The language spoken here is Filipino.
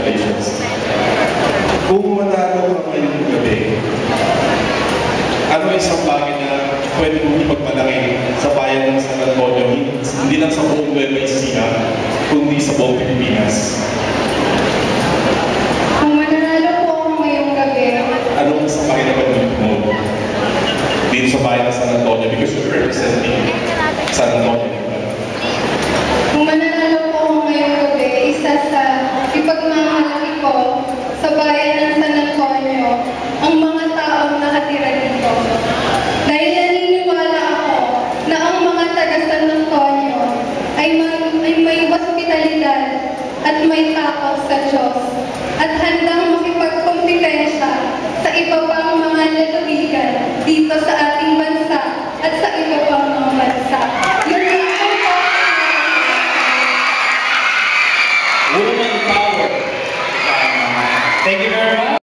congratulations. Kung manalo ka ngayong gabi, ano isang bagay na pwede mong ipagmalaki sa bayan ng San Antonio, hindi lang sa buong Nueva Ecija, kundi sa buong Pilipinas? Kung mananalo po ako ngayong gabi, Anong isang bagay na pwede mo dito sa bayan ng San Antonio because you're representing San Antonio? kung mananalo po ako ngayong gabi, isa sa ipagmamalaki ko sa bayan ng San Antonio, ang mga taong nakatira dito. Dahil naniniwala ako na ang mga taga San Antonio ay may hospitalidad at may takot sa Diyos at handang makipagkompetensya sa iba pang mga lalawigan dito sa ating bansa at sa iba pang mga bansa. Yun lang po. Woman power. Thank you very much.